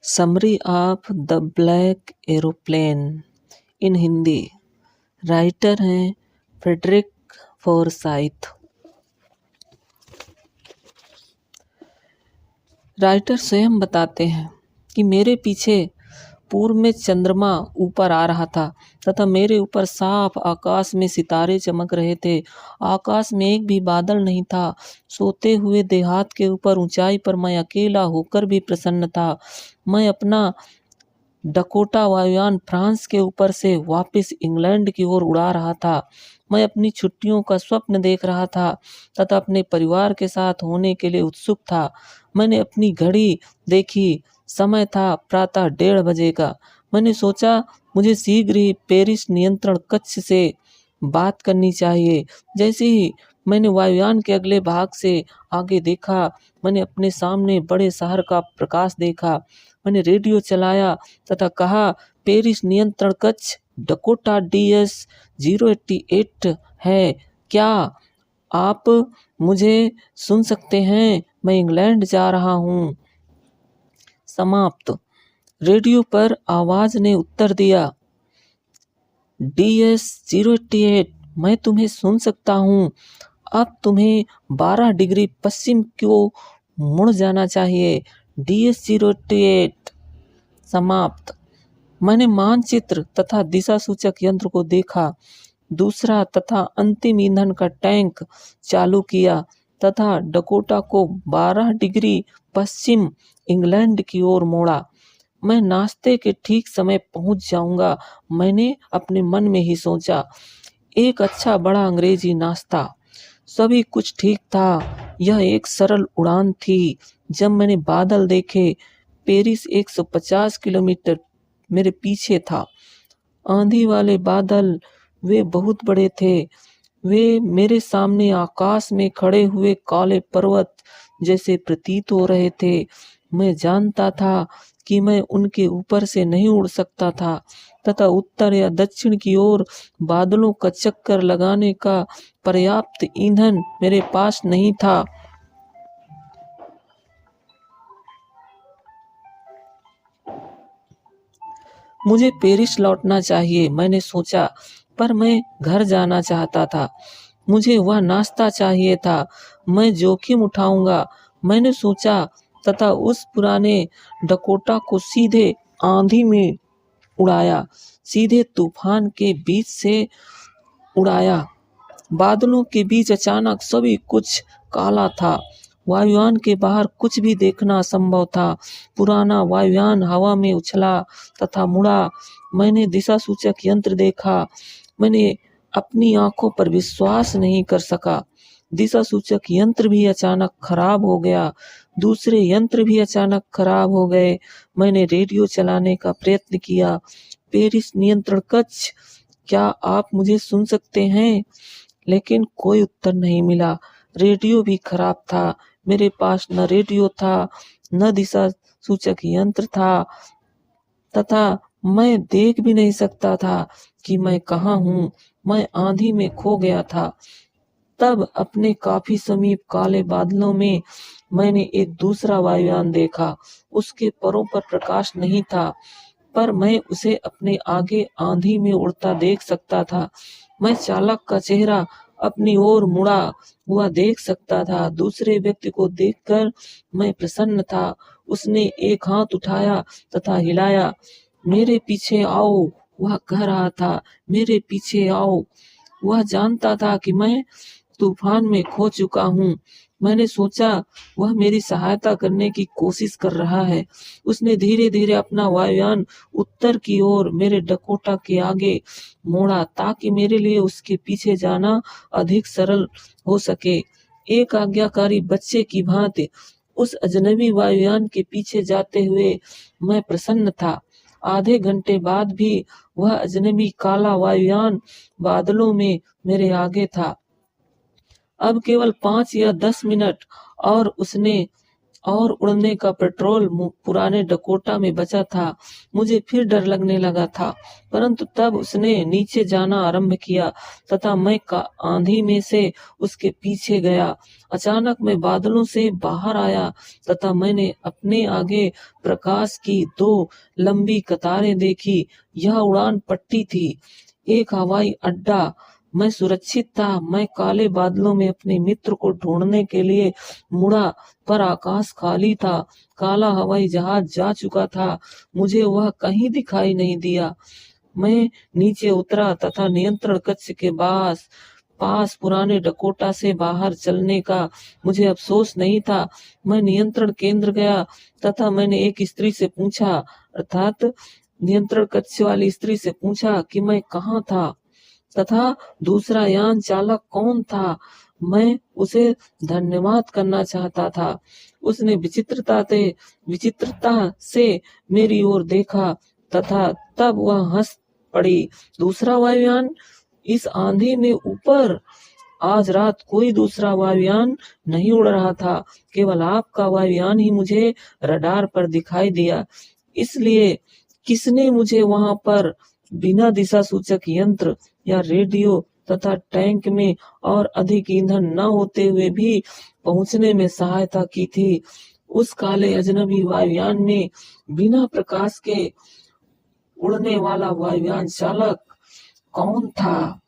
Summary of the black aeroplane in Hindi. Writer हैं Frederick फॉरसाइथ। Writer स्वयं बताते हैं कि मेरे पीछे पूर्व में चंद्रमा ऊपर आ रहा था तथा मेरे ऊपर साफ आकाश में सितारे चमक रहे थे। आकाश में एक भी बादल नहीं था। सोते हुए देहात के ऊपर ऊंचाई पर मैं अकेला होकर भी प्रसन्न था। मैं अपना डकोटा वायुयान फ्रांस के ऊपर से वापस इंग्लैंड की ओर उड़ा रहा था। मैं अपनी छुट्टियों का स्वप्न देख रहा था तथा अपने परिवार के साथ होने के लिए उत्सुक था। मैंने अपनी घड़ी देखी। समय था प्रातः 1:30 बजे का। मैंने सोचा मुझे शीघ्र ही पेरिस नियंत्रण कक्ष से बात करनी चाहिए। जैसे ही मैंने वायुयान के अगले भाग से आगे देखा, मैंने अपने सामने बड़े शहर का प्रकाश देखा। मैंने रेडियो चलाया तथा कहा, पेरिस नियंत्रण कक्ष डकोटा DS 088 है। क्या आप मुझे सुन सकते हैं? मैं इंग्लैंड जा रहा हूँ। समाप्त। रेडियो पर आवाज ने उत्तर दिया, DS 088, मैं तुम्हें सुन सकता हूँ। अब तुम्हें 12 डिग्री पश्चिम को मुड़ जाना चाहिए। DS 088। समाप्त। मैंने मानचित्र तथा दिशा सूचक यंत्र को देखा। दूसरा तथा अंतिम ईंधन का टैंक चालू किया तथा डकोटा को 12 डिग्री पश्चिम इंग्लैंड की ओर मोड़ा। मैं नाश्ते के ठीक समय पहुंच जाऊंगा, मैंने अपने मन में ही सोचा। एक अच्छा बड़ा अंग्रेजी नाश्ता। सभी कुछ ठीक था। यह एक सरल उड़ान थी। जब मैंने बादल देखे, पेरिस 150 किलोमीटर मेरे पीछे था। आंधी वाले बादल, वे बहुत बड़े थे। वे मेरे सामने आकाश में खड़े हुए काले पर्वत जैसे प्रतीत हो रहे थे। मैं जानता था कि मैं उनके ऊपर से नहीं उड़ सकता था तथा उत्तर या दक्षिण की ओर बादलों का चक्कर लगाने का पर्याप्त ईंधन मेरे पास नहीं था। मुझे पेरिस लौटना चाहिए, मैंने सोचा, पर मैं घर जाना चाहता था। मुझे वह नाश्ता चाहिए था। मैं जोखिम उठाऊंगा, मैंने सोचा तथा उस पुराने डकोटा को सीधे आंधी में उड़ाया, सीधे तूफान के बीच से उड़ाया। बादलों के बीच अचानक सभी कुछ काला था। वायुयान के बाहर कुछ भी देखना असंभव था। पुराना वायुयान हवा में उछला तथा मुड़ा। मैंने दिशा सूचक यंत्र देखा। मैंने अपनी आंखों पर विश्वास नहीं कर सका। दिशा सूचक यंत्र भी अचानक खराब हो गया। दूसरे यंत्र भी अचानक खराब हो गए। मैंने रेडियो चलाने का प्रयत्न किया। पेरिस नियंत्रण कक्ष, क्या आप मुझे सुन सकते हैं? लेकिन कोई उत्तर नहीं मिला। रेडियो भी खराब था। मेरे पास न रेडियो था, न दिशा सूचक यंत्र था तथा मैं देख भी नहीं सकता था कि मैं कहाँ हूँ। मैं आंधी में खो गया था। तब अपने काफी समीप काले बादलों में मैंने एक दूसरा वायुयान देखा। उसके परों पर प्रकाश नहीं था, पर मैं उसे अपने आगे आंधी में उड़ता देख सकता था। मैं चालक का चेहरा अपनी ओर मुड़ा हुआ देख सकता था। दूसरे व्यक्ति को देखकर मैं प्रसन्न था। उसने एक हाथ उठाया तथा हिलाया। मेरे पीछे आओ, वह कह रहा था, मेरे पीछे आओ। वह जानता था कि मैं तूफान में खो चुका हूँ। मैंने सोचा वह मेरी सहायता करने की कोशिश कर रहा है। उसने धीरे धीरे अपना वायुयान उत्तर की ओर मेरे डकोटा के आगे मोड़ा ताकि मेरे लिए उसके पीछे जाना अधिक सरल हो सके। एक आज्ञाकारी बच्चे की भांति उस अजनबी वायुयान के पीछे जाते हुए मैं प्रसन्न था। आधे घंटे बाद भी वह अजनबी काला वायुयान बादलों में मेरे आगे था। अब केवल 5 या 10 मिनट और उसने और उड़ने का पेट्रोल पुराने डकोटा में बचा था। मुझे फिर डर लगने लगा था, परंतु तब उसने नीचे जाना आरंभ किया तथा मैं आंधी में से उसके पीछे गया। अचानक मैं बादलों से बाहर आया तथा मैंने अपने आगे प्रकाश की 2 लंबी कतारें देखी। यह उड़ान पट्टी थी, एक हवाई अड्डा। मैं सुरक्षित था। मैं काले बादलों में अपने मित्र को ढूंढने के लिए मुड़ा, पर आकाश खाली था। काला हवाई जहाज जा चुका था। मुझे वह कहीं दिखाई नहीं दिया। मैं नीचे उतरा तथा नियंत्रण कक्ष के पास पुराने डकोटा से बाहर चलने का मुझे अफसोस नहीं था। मैं नियंत्रण केंद्र गया तथा मैंने एक स्त्री से पूछा, अर्थात नियंत्रण कक्ष वाली स्त्री से पूछा कि मैं कहाँ था तथा दूसरा यान चालक कौन था। मैं उसे धन्यवाद करना चाहता था। उसने विचित्रता से मेरी ओर देखा तथा तब वह हंस पड़ी। दूसरा वायुयान इस आंधी में ऊपर? आज रात कोई दूसरा वायुयान नहीं उड़ रहा था, केवल आपका वायुयान ही मुझे रडार पर दिखाई दिया। इसलिए किसने मुझे वहां पर बिना दिशा सूचक यंत्र या रेडियो तथा टैंक में और अधिक ईंधन न होते हुए भी पहुंचने में सहायता की थी? उस काले अजनबी वायुयान में बिना प्रकाश के उड़ने वाला वायुयान चालक कौन था?